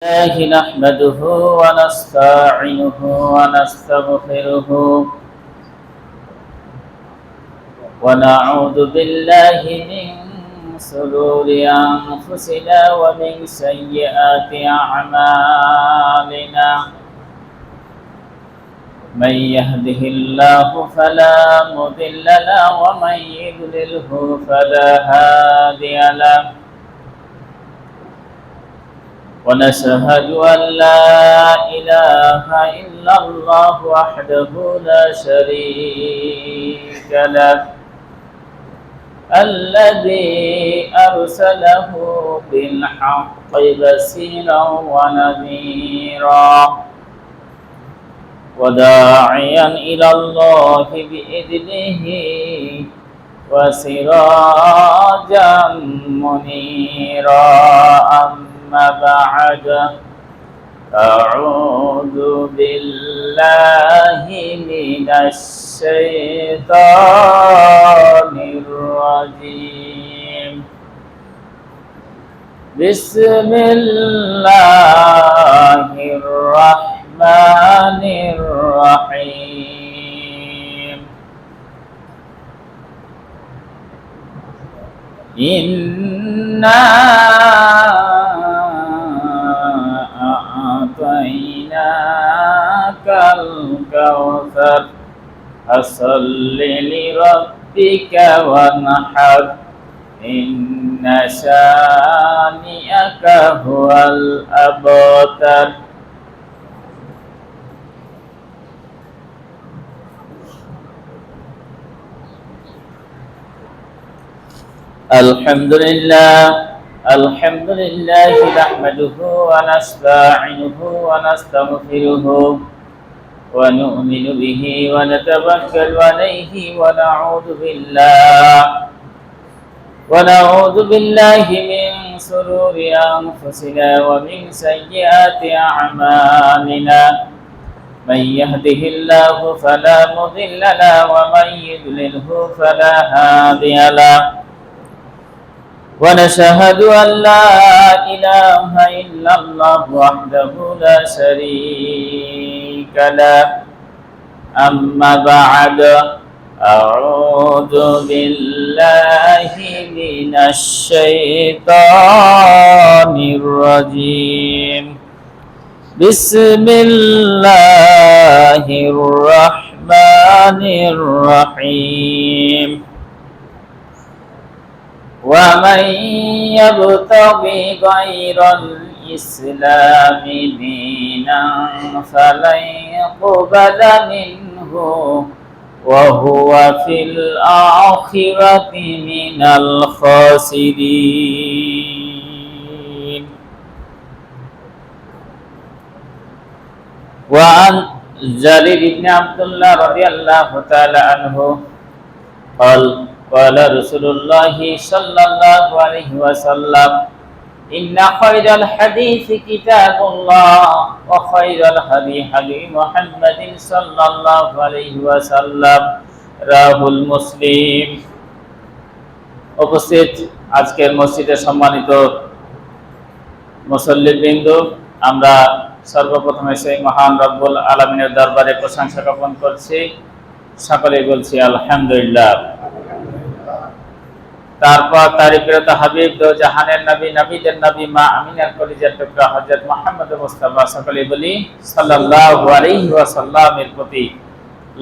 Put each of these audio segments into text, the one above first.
الله نحمده ونستعينه ونستغفره ونعوذ بالله من شرور أنفسنا ومن سيئات أعمالنا من يهده الله فلا مضل له ومن يضلله فلا هادي له ونشهد أن لا إله إلا الله وحده لا شريك له الذي أرسله بالحق بشيرا ونذيرا وداعيا إلى الله بإذنه وسراجا منيرا أما بعد أعوذ بالله من الشيطان الرجيم بسم الله الرحمن الرحيم إنا أعطيناك الكوثر فصل لربك وانحر إن شانئك هو الأبتر الحمد لله نحمده ونستعينه ونستغفره ونؤمن به ونتوكل عليه ونعوذ بالله من شرور أنفسنا ومن سيئات أعمالنا من يهده الله فلا مضل له ومن يضلله فلا هادي له ونشهد أن لا إله إلا الله وحده لا شريك له أما بعد أعوذ بالله من الشيطان الرجيم بسم الله الرحمن الرحيم ومن يبتغي غير الإسلام دينا فلن يقبل منه وهو في الآخرة من الخاسرين وعن جرير بن عبد الله رضي الله تعالى عنه قال رسول الله صلى الله عليه وسلم إن خير الحديث كتاب الله وخير الهدي هدي محمد صلى الله عليه وسلم رواه মুসলিম। উপস্থিত আজকের মসজিদের সম্মানিত মুসল্লিবৃন্দ, আমরা সর্বপ্রথমে সেই মহান রব্বুল আলামিনের দরবারে প্রশংসা জ্ঞাপন করছি। সকলেই বলছি আলহামদুলিল্লাহ। তারপর তারই প্রিয় হাবিব দো জাহানের নবী, নবীদের নবী, মা আমিনার কলিজার টুকরা হযরত মুহাম্মদ মুস্তাফা সকলেই বলি সাল্লাল্লাহু আলাইহি ওয়াসাল্লামের প্রতি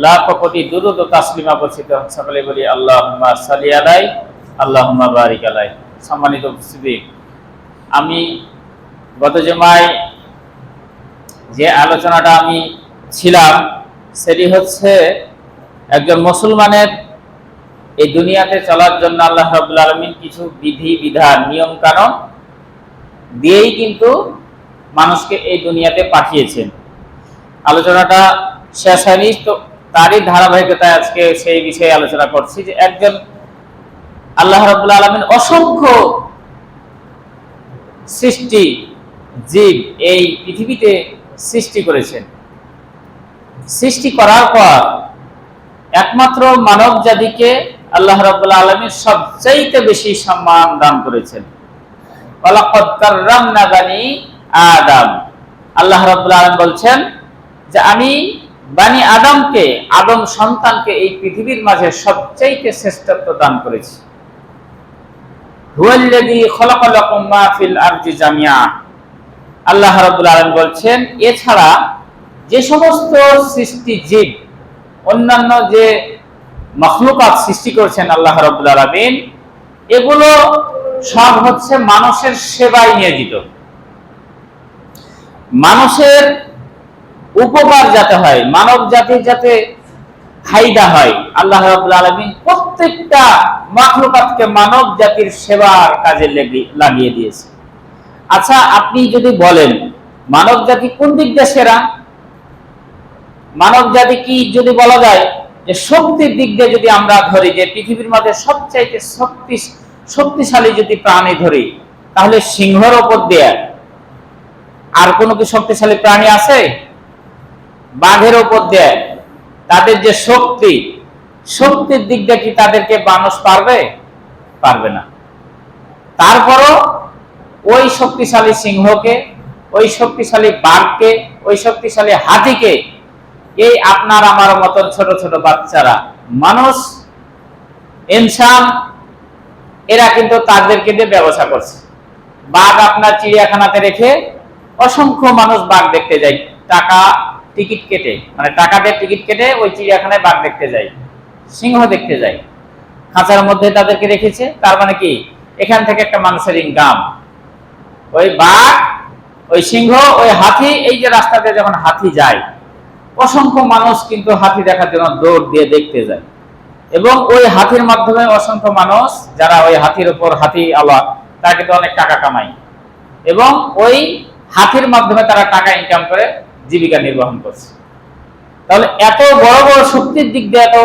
লাখ কোটি দুরূদ ও তাসলিমা বর্ষিত। সকলেই বলি আল্লাহুম্মা সাল্লি আলাই আল্লাহুম্মা বারিক আলাই। সম্মানিত উপস্থিতি, আমি গত জুমায় যে আলোচনাটা আমি ছিলাম সেটি হচ্ছে একজন মুসলমানের এই দুনিয়াতে চলার জন্য আল্লাহ রাব্বুল আলামিন কিছু বিধি বিধান নিয়ম কানুন দিয়েই কিন্তু মানুষকে এই দুনিয়াতে পাঠিয়েছেন। আলোচনাটা শেষ হয়নি, তো তারই ধারাবাহিকতায় আজকে সেই বিষয়ে আলোচনা করছি যে একজন আল্লাহ রাব্বুল আলামিন অসংখ্য সৃষ্টি জীব এই পৃথিবীতে সৃষ্টি করেছেন। সৃষ্টি করার পর একমাত্র মানব জাতিকে আল্লাহ রাব্বুল আলামিন সবচাইতে বেশি সম্মান দান করেছেন। ওয়ালাকাদ কাররামনা বানি আদম। আল্লাহ রাব্বুল আলামিন বলছেন যে আমি বানি আদমকে, আদম সন্তানকে এই পৃথিবীর মাঝে সবচেয়ে শ্রেষ্ঠত্ব দান করেছি। হুয়াল্লাযী খালাকা লাকুম মা ফিল আরদি জামিআ। আল্লাহ রাব্বুল আলামিন বলছেন এছাড়া যে সমস্ত সৃষ্টি জীব, অন্যান্য যে মাখলুকাত সৃষ্টি করেছেন আল্লাহ রাব্বুল আলামিন, এগুলো সব হচ্ছে মানুষের সেবায় নিয়োজিত, মানুষের উপকার যাতে হয়, মানব জাতির যাতে ফায়দা হয়, আল্লাহ রাব্বুল আলামিন প্রত্যেকটা মাখলুকাতকে মানব জাতির সেবার কাজে লাগিয়ে দিয়েছে। আচ্ছা, আপনি যদি বলেন মানব জাতি কোন দিক দিয়ে সেরা, মানব জাতি কি যদি বলা যায় যে শক্তির দিক দিয়ে যদি আমরা ধরি, যে পৃথিবীর মধ্যে সবচাইতে শক্তিশালী যদি প্রাণী ধরি, তাহলে সিংহের উপর দিয়ে আর কোনো কি শক্তিশালী প্রাণী আছে? বাঘের উপর দিয়ে তাদের যে শক্তির দিক দিয়ে কি তাদেরকে মানুষ পারবে না। তারপরও ওই শক্তিশালী সিংহকে, ওই শক্তিশালী বাঘকে, ওই শক্তিশালী হাতিকে এই আপনার আমার মতন ছোট ছোট বাচ্চারা, মানুষ, ইনসান, এরা কিন্তু তাদেরকে দিয়ে ব্যবসা করছে। বাঘ আপনার চিড়িয়াখানাতে রেখে অসংখ্য মানুষ বাঘ দেখতে যায়, টাকা দিয়ে টিকিট কেটে ওই চিড়িয়াখানায় বাঘ দেখতে যায়, সিংহ দেখতে যায়, খাঁচার মধ্যে তাদেরকে রেখেছে। তার মানে কি এখান থেকে একটা মানুষের ইনকাম। ওই বাঘ, ওই সিংহ, ওই হাতি, এই যে রাস্তাতে যখন হাতি যায়, অসংখ্য মানুষ কিন্তু হাতি দেখার জন্য দৌড় দিয়ে দেখতে যায়, এবং ওই হাতির মাধ্যমে অসংখ্য মানুষ যারা ওই হাতির উপর হাতি আল্লাহ, তারা কিন্তু অনেক টাকা কামায়, এবং ওই হাতির মাধ্যমে তারা টাকা ইনকাম করে জীবিকা নির্বাহ করছে। তাহলে এত বড় বড় শক্তির দিক দিয়ে এত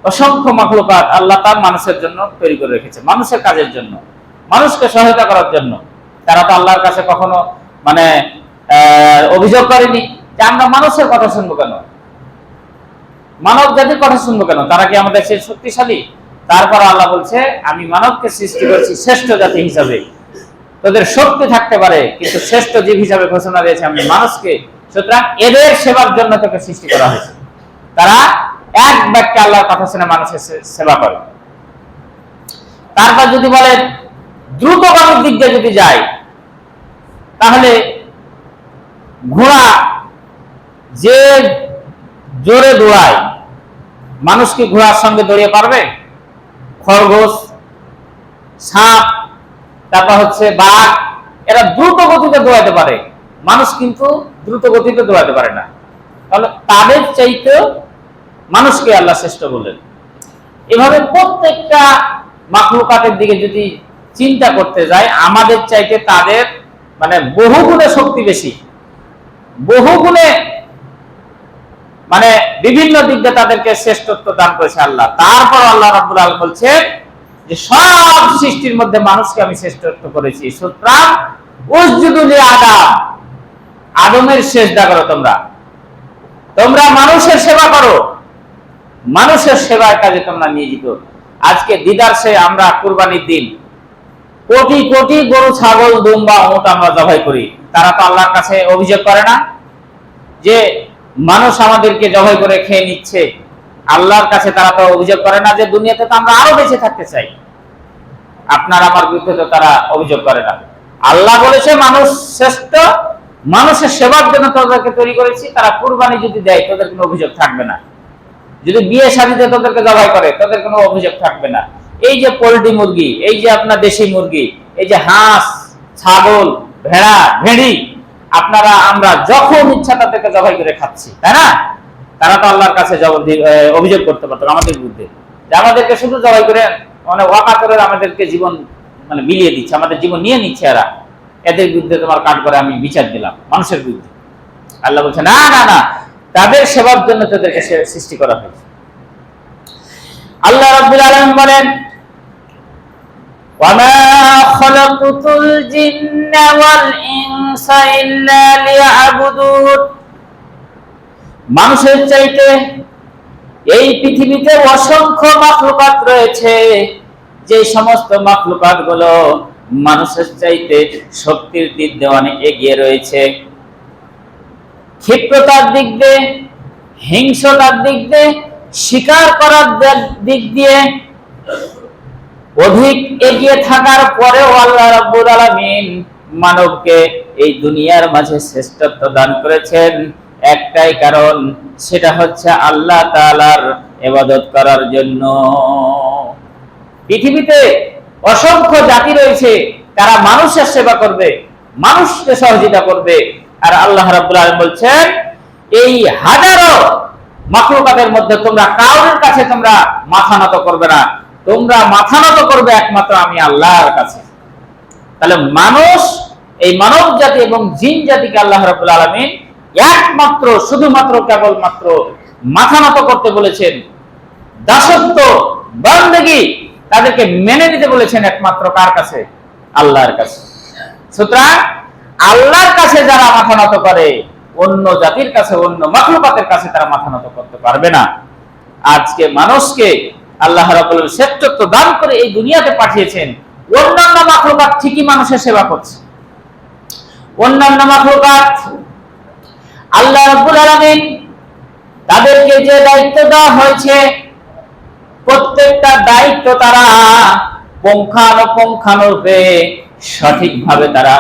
অসংখ্য মাখলুকাত আল্লাহ তার মানুষের জন্য তৈরি করে রেখেছে, মানুষের কাজের জন্য, মানুষকে সহায়তা করার জন্য। তারা তো আল্লাহর কাছে কখনো অভিযোগ করেনি যে আমরা মানুষের কথা শুনবো কেন, মানব জাতির কথা শুনবো কেন, তারা কি আমাদের সেই শক্তিশালী? তারপর আল্লাহ বলছে আমি মানবকে সৃষ্টি করেছি শ্রেষ্ঠ জাতি হিসাবে, তোদের শক্তি থাকতে পারে কিন্তু শ্রেষ্ঠ জীব হিসাবে ঘোষণা দিয়েছে আমি মানুষকে, সুতরাং এদের সেবার জন্য তোকে সৃষ্টি করা হয়েছে। তারা এক বাক্যে আল্লাহর কথা শুনে মানুষের সেবা করে। তারপর যদি বলেন দ্রুতগামীর দিক দিয়ে যদি যায়, তাহলে ঘোড়া যে জোরে দৌড়ায়, মানুষ কি ঘোড়ার সঙ্গে দৌড়িয়ে পারবে? খরগোশ, সাপ, তারপর হচ্ছে বাঘ, এরা দ্রুত গতিতে দৌড়াতে পারে, মানুষ কিন্তু দ্রুত গতিতে দৌড়াতে পারে না। তাহলে তাদের চাইতে মানুষকে আল্লাহ শ্রেষ্ঠ বললেন। এভাবে প্রত্যেকটা মাখলুকাতের দিকে যদি চিন্তা করতে যায়, আমাদের চাইতে তাদের বহুগুণে শক্তি বেশি, বহুগুণে বিভিন্ন দিক দিয়ে তাদেরকে শ্রেষ্ঠত্ব দান করেছে আল্লাহ। তারপর আল্লাহ রাব্বুল আলামিন বলছেন যে সব সৃষ্টির মধ্যে মানুষকে আমি শ্রেষ্ঠত্ব করেছি, সুতরাং উসজুদু লি আদম, আদমের সিজদা করো, তোমরা মানুষের সেবা করো, মানুষের সেবার কাজে তোমরা নিয়োজিত। আজকে দিদারসে আমরা কুরবানির দিন কোটি কোটি গরু, ছাগল, দুম্বা, উট আমরা জবাই করি। তারা তো আল্লাহর কাছে অভিযোগ করে না যে মানুষ আমাদেরকে জবাই করে খেয়ে নিচ্ছে? আল্লাহর কাছে তারা তো অভিযোগ করে না যে দুনিয়াতে তো আমরা আরো বেঁচে থাকতে চাই? আপনার আমার বিরুদ্ধে তো তারা অভিযোগ করে না। আল্লাহ বলেছে মানুষ শ্রেষ্ঠ, মানুষের সেবার জন্য তাদেরকে তৈরি করেছি। তারা কুরবানি যদি দেয় তাদের কোনো অভিযোগ থাকবে না, যদি বিয়ে শাদীতে তাদেরকে জবাই করে তাদের কোনো অভিযোগ থাকবে না। এই যে পোল্ট্রি মুরগি, এই যে আপনার দেশি মুরগি, এই যে হাঁস, ছাগল, ভেড়া, ভেড়ি, আমরা যখন ইচ্ছা তাদেরকে জবাই করে খাচ্ছি, তাই না? তারা তো আল্লাহর কাছে অভিযোগ করতে পারতো আমাদের বিরুদ্ধে যে আমাদেরকে শুধু জবাই করে ওয়াকাতরে আমাদেরকে জীবন বিলিয়ে দিচ্ছে, আমাদের জীবন নিয়ে নিচ্ছে এরা, এদের বিরুদ্ধে তোমার কাজ করে আমি বিচার দিলাম মানুষের বিরুদ্ধে। আল্লাহ বলছে না না না, তাদের সেবার জন্য তাদেরকে সৃষ্টি করা হয়েছে। আল্লাহ রাব্বুল আলামিন বলেন ওয়ামা খালাকুতুল জিন্না ওয়াল ইনসা ইল্লা লিয়াবুদুন। মানুষের চাইতে এই পৃথিবীতে অসংখ্য মাখলুকাত রয়েছে, যে সমস্ত মাখলুকাত গুলো মানুষের চাইতে শক্তির দিক দিয়ে অনেক এগিয়ে রয়েছে, ক্ষিপ্রতার দিক দিয়ে, হিংসতার দিক দিয়ে, শিকার করার দিক দিয়ে অধিক এগিয়ে থাকার পরেও আল্লাহ রাব্বুল আলামিন মানবকে এই দুনিয়ার মাঝে শ্রেষ্ঠত্ব দান করেছেন একটাই কারণ, সেটা হচ্ছে আল্লাহ তাআলার ইবাদত করার জন্য। পৃথিবীতে অসংখ্য জাতি রয়েছে, তারা মানুষের সেবা করবে, মানুষকে সহযোগিতা করবে, আর আল্লাহ রাব্বুল আলামিন বলছেন এই হাজারো মাখলুকাতের মধ্যে তোমরা কারোর কাছে তোমরা মাথা নত করবে না, তোমরা মাথা নত করবে একমাত্র আমি আল্লাহর কাছে। তাহলে মানুষ, এই মানব জাতি এবং জিন জাতিকে আল্লাহ রাব্বুল আলামিন একমাত্র শুধুমাত্র কেবলমাত্র মাথা নত করতে বলেছেন, দাসত্ব বন্দেগী তাদেরকে মেনে নিতে বলেছেন একমাত্র কার কাছে? আল্লাহর কাছে। সুতরাং আল্লাহর কাছে যারা মাথা নত করে, অন্য জাতির কাছে, অন্য মাখলুকাতের কাছে তারা মাথা নত করতে পারবে না। আজকে মানুষকে আল্লাহ রাব্বুল আলামিন শ্রেষ্ঠত্ব দান করে এই দুনিয়াতে পাঠিয়েছেন। অন্যান্য মাখলুকাত ঠিকই মানুষের সেবা করছে, অন্যান্য মাখলুকাত আল্লাহ রাব্বুল আলামিন তাদেরকে যে দায়িত্ব দেওয়া হয়েছে, প্রত্যেকটা দায়িত্ব তারা পুঙ্খানুপুঙ্খানুরূপে সঠিকভাবে তারা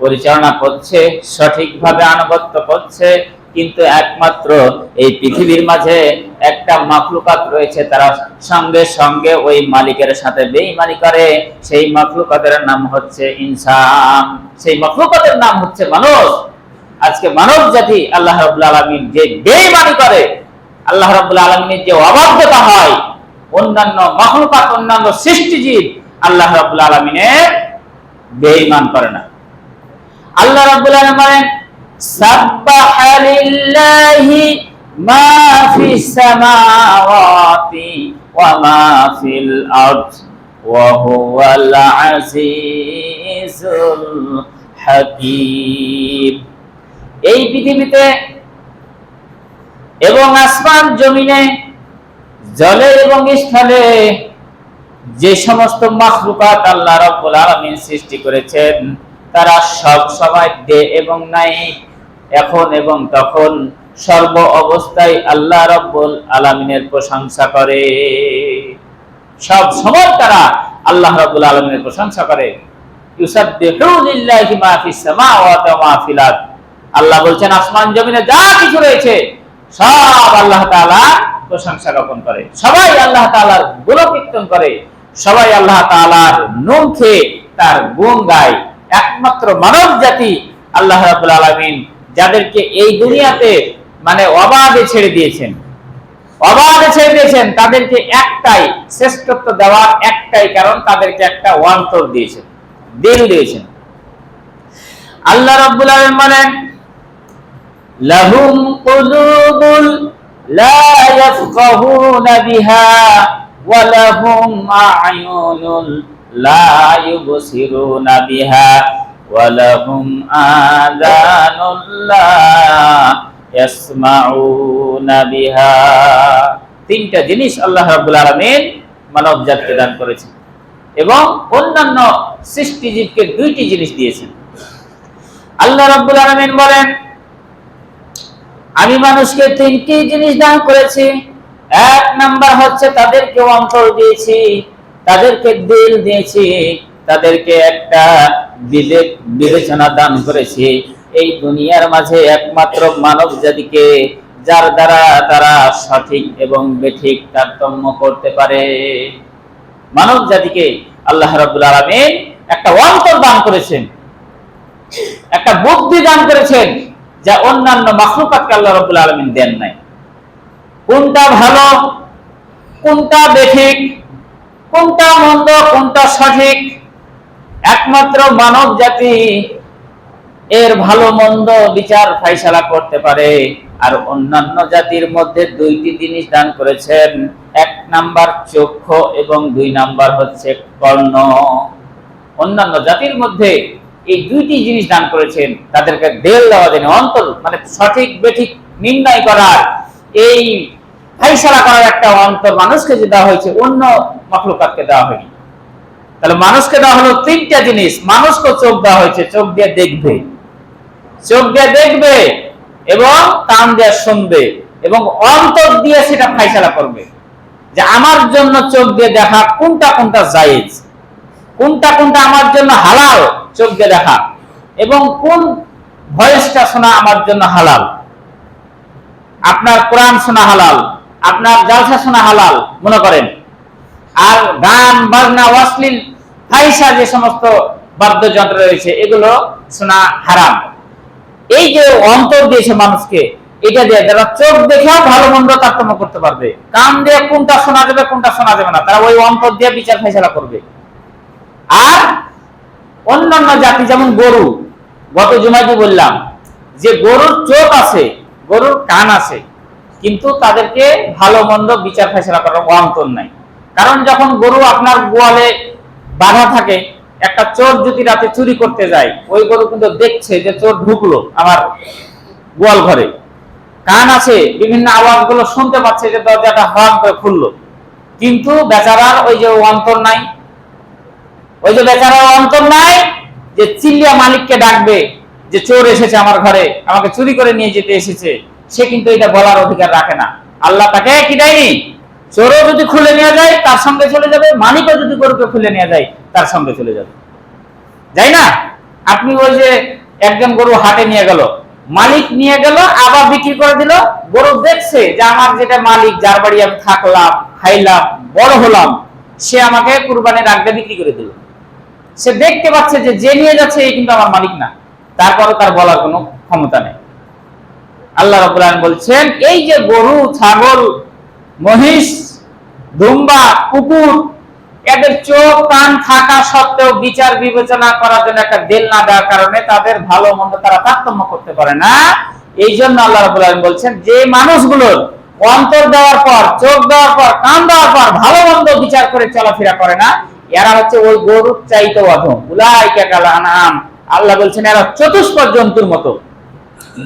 পরিচালনা করছে, সঠিকভাবে আনুগত্য করছে। কিন্তু একমাত্র এই পৃথিবীর মাঝে একটা মাখলুকাত রয়েছে, তারা সঙ্গে সঙ্গে ওই মালিকের সাথে বেঈমানি করে। সেই মাখলুকাতের নাম হচ্ছে ইনসান, সেই মাখলুকাতের নাম হচ্ছে মানুষ। আজকে মানব জাতি আল্লাহ রাব্বুল আলামিন যে বেঈমানি করে, আল্লাহ রাব্বুল আলামিনের যে অবাধ্যতা হয়, অন্যান্য মাখলুকাত, অন্যান্য সৃষ্টিজীব আল্লাহ রাব্বুল আলামিনের বেঈমান করে না। আল্লাহ রাব্বুল আলামিন বলেন সাব্বাহা লিল্লাহি মা ফিস সামাওয়াতি ওয়া মা ফিল আরদ ওয়া হুয়াল আজিজুল হাকীম। এই পৃথিবীতে এবং আসমান জমিনে, জলে এবং স্থলে যে সমস্ত মাখলুকাত আল্লাহ রাব্বুল আলামিন সৃষ্টি করেছেন, তারা সব সময় দে এবং নাই, এখন এবং তখন, সর্ব অবস্থায় আল্লাহ রাব্বুল আলামিনের প্রশংসা করে। সব সময় তারা আল্লাহ রাব্বুল আলামিনের প্রশংসা করে। ইউসাব্বিহু লিল্লাহি মা ফিস সামাওয়াতি ওয়া মা ফিল আরদ। আল্লাহ বলছেন আসমান জমিনে যা কিছু রয়েছে সব আল্লাহ তাআলা প্রশংসা জ্ঞাপন করে, সবাই আল্লাহ তাআলার গুণকীর্তন করে, সবাই আল্লাহ তাআলার নাম খেয়ে তার গুণ গায়। একমাত্র মানব জাতি আল্লাহ রাব্বুল আলামিন যাদেরকে এই দুনিয়াতে মানে অবাধে ছেড়ে দিয়েছেন, তাদেরকে একটাই শ্রেষ্ঠত্ব দেওয়ার একটাই কারণ, তাদেরকে একটা অন্তর দিয়েছেন, দিল দিয়েছেন। আল্লাহ রাব্বুল আলামিন বলেন লাহুম কুলুবুল লা ইয়াফকাহুনা বিহা ওয়া লাহুম আ'য়ুনুল লা ইউবসিরুনা বিহা ওয়া লাহুম আযানুল লা ইয়াসমাউনা বিহা। তিনটা জিনিস আল্লাহ রাব্বুল আলামিন মানব জাতিকে দান করেছেন এবং অন্যান্য সৃষ্টিজীবকে দুইটি জিনিস দিয়েছেন। আল্লাহ রাব্বুল আলামিন বলেন আমি মানুষকে তিনটি জিনিস দান করেছি। এক নাম্বার হচ্ছে তাদেরকে অন্তর দিয়েছি, তাদেরকে দিল দিয়েছি, তাদেরকে একটা বিবেক বিবেচনা দান করেছি। এই দুনিয়ার মাঝে একমাত্র মানব জাতিকে, যার দ্বারা তারা সঠিক এবং বেঠিক তারতম্য করতে পারে। মানব জাতিকে আল্লাহ রাব্বুল আলামিন একটা অন্তর দান করেছেন, একটা বুদ্ধি দান করেছেন, যা অন্যান্য মাখলুকাতকে আল্লাহ রাব্বুল আলামিন দেন নাই। কোনটা ভালো, কোনটা বেঠিক, কোনটা মন্দ, কোনটা সঠিক, একমাত্র মানব জাতি এর ভালো মন্দ বিচার ফাইসালা করতে পারে। আর অন্যান্য জাতির মধ্যে দুইটি জিনিস দান করেছেন, এক নাম্বার চক্ষু এবং দুই নাম্বার হচ্ছে কর্ণ। অন্যান্য জাতির মধ্যে এই দুইটি জিনিস দান করেছেন, তাদেরকে দেল দেওয়া দেন, অন্তর মানে সঠিক বেঠিক নির্ণয় করার, এই ফাইসালা করার একটা অন্তর মানুষকে যে দেওয়া হয়েছে, অন্য মাখলুকাতকে দেওয়া হয়নি। তাহলে মানুষকে দেওয়া হলো তিনটা জিনিস। মানুষকে চোখ দেওয়া হয়েছে, চোখ দিয়ে দেখবে, চোখ দিয়ে দেখবে এবং কান দিয়ে শুনবে এবং অন্তর দিয়ে সেটা ফাইসালা করবে যে আমার জন্য চোখ দিয়ে দেখা কোনটা কোনটা জায়েজ, কোনটা কোনটা আমার জন্য হালাল চোখ দিয়ে দেখা, এবং কোন ভয়েসটা শোনা আমার জন্য হালাল। আপনার কোরআন শোনা হালাল, আপনার জালসা শোনা হালাল মনে করেন, আর গান বাজনা অশ্লীল ফাহিশা যে সমস্ত বাদ্যযন্ত্র রয়েছে এগুলো শোনা হারাম। এই যে অন্তর দিয়েছে মানুষকে, এটা দিয়ে যারা চোখ দেখেও ভালো মন্দ তারতম্য করতে পারবে, কান দিয়ে কোনটা শোনা যাবে কোনটা শোনা যাবে না তারা ওই অন্তর দিয়ে বিচার ফাইসালা করবে। আর অন্যান্য জাতি যেমন গরু, গত জুমায় বললাম যে গরুর চোখ আছে, গরুর কান আছে, কিন্তু তাদেরকে ভালো মন্দ বিচার ফাইসালা করার অন্তর নাই। কারণ যখন গরু আপনার গোয়ালে বাঁধা থাকে, একটা চোর যদি রাতে চুরি করতে যায়, ওই গরু কিন্তু দেখছে যে চোর ঢুকলো আমার গোয়াল ঘরে, কান আছে, বিভিন্ন আওয়াজগুলো শুনতে পাচ্ছে যে দরজাটা হরাম করে খুললো, কিন্তু বেচারার ওই যে অন্তর নাই, ওই যে বেচারার অন্তর নাই যে চিল্লিয়া মালিককে ডাকবে যে চোর এসেছে আমার ঘরে, আমাকে চুরি করে নিয়ে যেতে এসেছে। সে কিন্তু এটা বলার অধিকার রাখে না। আল্লাহ তাকে কি দেয়নি? চোরও যদি খুলে নিয়ে যায় তার সঙ্গে চলে যাবে, মালিকও যদি গরুকে খুলে নিয়ে যায় তার সঙ্গে চলে যাবে, যাই না? আপনি ওই যে একজন গরু হাটে নিয়ে গেল, মালিক নিয়ে গেল আবার বিক্রি করে দিল, গরু দেখছে যে আমার যেটা মালিক, যার বাড়ি আমি থাকলাম, খাইলাম, বড় হলাম, সে আমাকে কুরবানির আগে বিক্রি করে দিল। সে দেখতে পাচ্ছে যে যে নিয়ে যাচ্ছে এই কিন্তু আমার মালিক না, তারপরও তার বলার কোনো ক্ষমতা নেই। আল্লাহ রাব্বুল আলামিন বলছেন এই যে গরু, ছাগল, মহিষ, দুম্বা, কুকুর, এদের চোখ কান থাকা সত্ত্বেও বিচার বিবেচনা করার জন্য একটা দেল না দেওয়ার কারণে তাদের ভালো মন্দ তারা তারতম্য করতে পারে না। এই জন্য আল্লাহ রাব্বুল আলামিন বলছেন যে মানুষগুলোর অন্তর দেওয়ার পর, চোখ দেওয়ার পর, কান দেওয়ার পর ভালো মন্দ বিচার করে চলাফেরা করে না, এরা হচ্ছে ওই গরুর চাইতে অধম। উলাইকা কাল আনআম, আল্লাহ বলছেন এরা চতুষ্পদ জন্তুর মতো।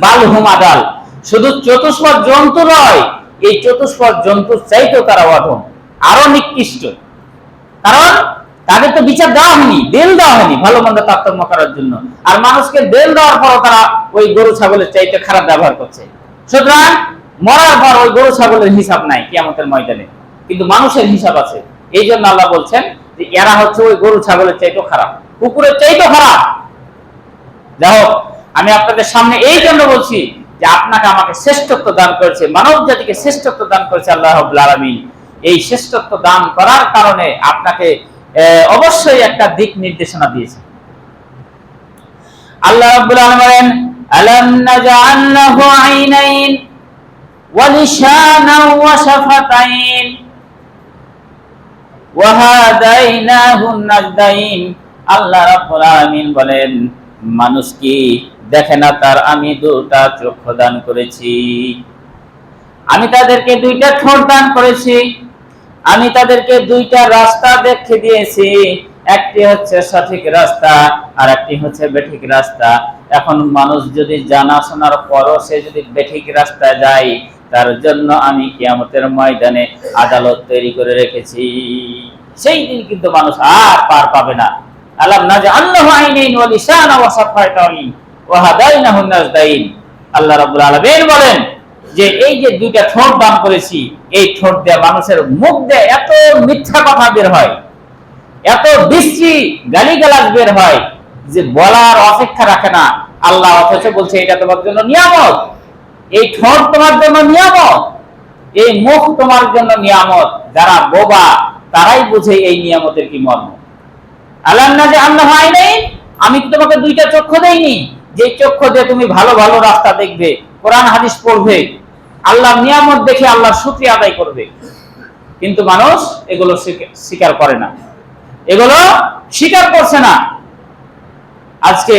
বালহুম আদাল, শুধু চতুষ্পদ জন্তু নয়, এই চতুষ্পদ জন্তুর চাইতেও তারা অধম, আরো নিকৃষ্ট। কারণ তাদের তো বিচার দেওয়া হয়নি, দেল দেওয়া হয়নি ভালো মন্দ তারতম্য করার জন্য, আর মানুষকে দেল দেওয়ার পর তারা ওই গরু ছাগলের চাইতে খারাপ ব্যবহার করছে। সুতরাং মরার পর ওই গরু ছাগলের হিসাব নাই কিয়ামতের ময়দানে, কিন্তু মানুষের হিসাব আছে। এই জন্য আল্লাহ বলছেন যে এরা হচ্ছে ওই গরু ছাগলের চাইতেও খারাপ, কুকুরের চাইতেও খারাপ। যাই হোক, আমি আপনাদের সামনে এই জন্য বলছি যে আপনাকে আমাকে শ্রেষ্ঠত্ব দান করেছে, মানব জাতিকে শ্রেষ্ঠত্ব দান করেছে আল্লাহ রাব্বুল আলামিন। এই শ্রেষ্ঠত্ব দান করার কারণে আপনাকে অবশ্যই একটা দিক নির্দেশনা দিয়েছে। আল্লাহ রাব্বুল আলামিন বলেন আলাম নাজআল লাহু আইনাইন ওয়া লিসানান ওয়া শাফাতাইন ওয়া হাদাইনাহু নাজদাইন। আল্লাহ রাব্বুল আলামিন বলেন মানুষ কি দেখে না তার আমি দুটা চক্ষু দান করেছি, আমি তাদেরকে দুইটা ঠোঁট দান করেছি, আমি তাদেরকে দুইটা রাস্তা দেখিয়ে দিয়েছি, একটি হচ্ছে সঠিক রাস্তা আর একটি হচ্ছে বেঠিক রাস্তা। এখন মানুষ যদি জানা শোনার পরও সে যদি বেঠিক রাস্তায় যায়, তার জন্য আমি কিয়ামতের ময়দানে আদালত তৈরি করে রেখেছি। সেই দিন কিন্তু মানুষ আর পার পাবে না। আলাম নাজআল লাহু আইনাইন ওয়া লিসানান ওয়া শাফাতাইন ওয়া হাদাইনাহু নাজদাইন। আল্লাহ রাব্বুল আলামিন বলেন যে এই যে দুইটা ঠোঁট দান করেছি, এই ঠোঁট দিয়ে মানুষের মুখ দিয়ে এত মিথ্যা কথা বের হয়, এত বিশ্রী গালিগালাজ বের হয় যে বলার অপেক্ষা রাখে না। আল্লাহ অথচ বলছে এটা তোমার জন্য নিয়ামত, এই ঠোঁট তোমার জন্য নিয়ামত, এই মুখ তোমার জন্য নিয়ামত। যারা বোবা তারাই বুঝে এই নিয়ামতের কি মর্ম। আলাম নাজআল লাহু আইনাইন, আমি কি তোমাকে দুইটা চক্ষু দেইনি যে চক্ষু দিয়ে তুমি ভালো ভালো রাস্তা দেখবে, কোরআন হাদিস পড়বে, আল্লাহর নিয়ামত দেখে আল্লাহর শুকরিয়া আদায় করবে। কিন্তু মানুষ এগুলো স্বীকার করে না, এগুলো স্বীকার করছে না। আজকে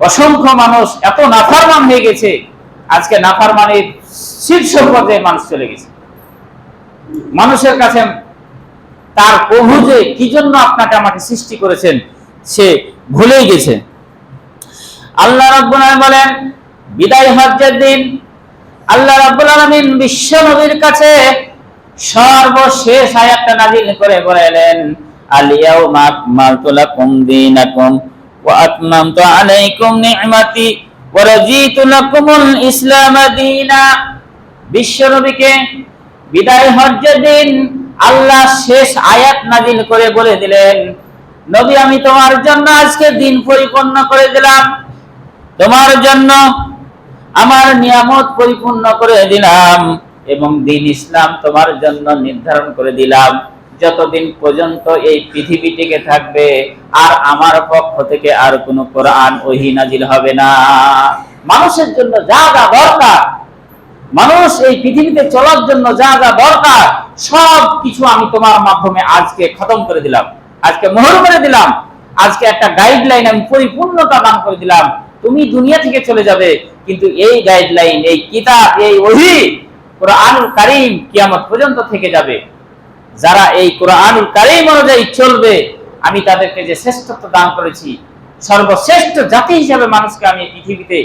অসংখ্য মানুষ এত নাফরমান হয়ে গেছে, আজকে নাফরমানের শীর্ষ পর্যায়ে মানুষ চলে গেছে। মানুষের কাছে তার প্রভু যে কি জন্য আপনাকে আমাকে সৃষ্টি করেছেন সে ভুলেই গেছে। আল্লাহ রাব্বুল আলামিন বলেন বিদায় হজ্জের দিন আল্লাহ রাব্বুল আলামিন বিশ্ব নবীর কাছে সর্বশেষ আয়াতটা নাযিল করে বলেন আল-ইয়াউমা আকমালতু লাকুম দীনাকুম ওয়া আতমামতু আলাইকুম নি'মাতি ওয়া রাদিতু লাকুমুল ইসলাম দীনা। বিশ্বনবীকে বিদায় হজ্জের দিন আল্লাহ শেষ আয়াত নাযিল করে বলে দিলেন, নবী আমি তোমার জন্য আজকে দিন পরিপূর্ণ করে দিলাম, তোমার জন্য আমার নিয়ামত পরিপূর্ণ করে দিলাম এবং দ্বীন ইসলাম তোমার জন্য নির্ধারণ করে দিলাম। যতদিন পর্যন্ত এই পৃথিবী টিকে থাকবে আর আমার পক্ষ থেকে আর কোনো কোরআন ওহী নাজিল হবে না। মানুষের জন্য যা যা দরকার, মানুষ এই পৃথিবীতে চলার জন্য যা যা দরকার সব কিছু আমি তোমার মাধ্যমে আজকে খতম করে দিলাম, আজকে মোহর করে দিলাম, আজকে একটা গাইডলাইন আমি পরিপূর্ণতা দান করে দিলাম। তুমি দুনিয়া থেকে চলে যাবে, কিন্তু এই গাইডলাইন, এই কিতাব, এই ওহী কোরআনুল কারীম কিয়ামত পর্যন্ত থেকে যাবে। যারা এই কোরআনুল কারীম অনুযায়ী চলবে, আমি তাদেরকে যে শ্রেষ্ঠত্ব দান করেছি, সর্বশ্রেষ্ঠ জাতি হিসেবে মানুষকে আমি পৃথিবীতে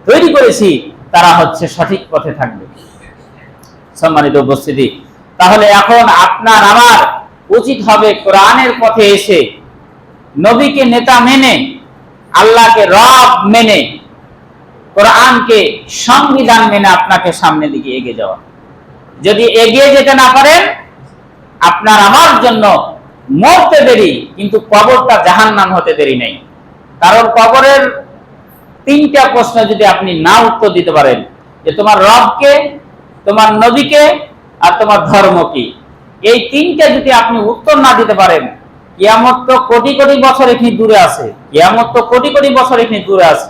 তৈরি করেছি, তারা হচ্ছে সঠিক পথে থাকবে। সম্মানিত উপস্থিতি, তাহলে এখন আপনার আমার উচিত হবে কোরআনের পথে এসে নবীকে নেতা মেনে, আল্লাহকে রব মেনে, কোরআনকে সংবিধান মেনে আপনাকে সামনের দিকে এগিয়ে যাওয়া। যদি এগিয়ে যেতে না পারেন, আপনার আমার জন্য মরতে দেরি, কিন্তু কবরটা জাহান্নাম হতে দেরি নেই। কারণ কবরের তিনটা প্রশ্ন যদি আপনি না উত্তর দিতে পারেন, যে তোমার রবকে, তোমার নবীকে আর তোমার ধর্ম কি, এই তিনটা যদি আপনি উত্তর না দিতে পারেন, কিয়ামত তো কোটি কোটি বছর এখানে দূরে আছে, কিয়ামত তো কোটি কোটি বছর এখানে দূরে আছে,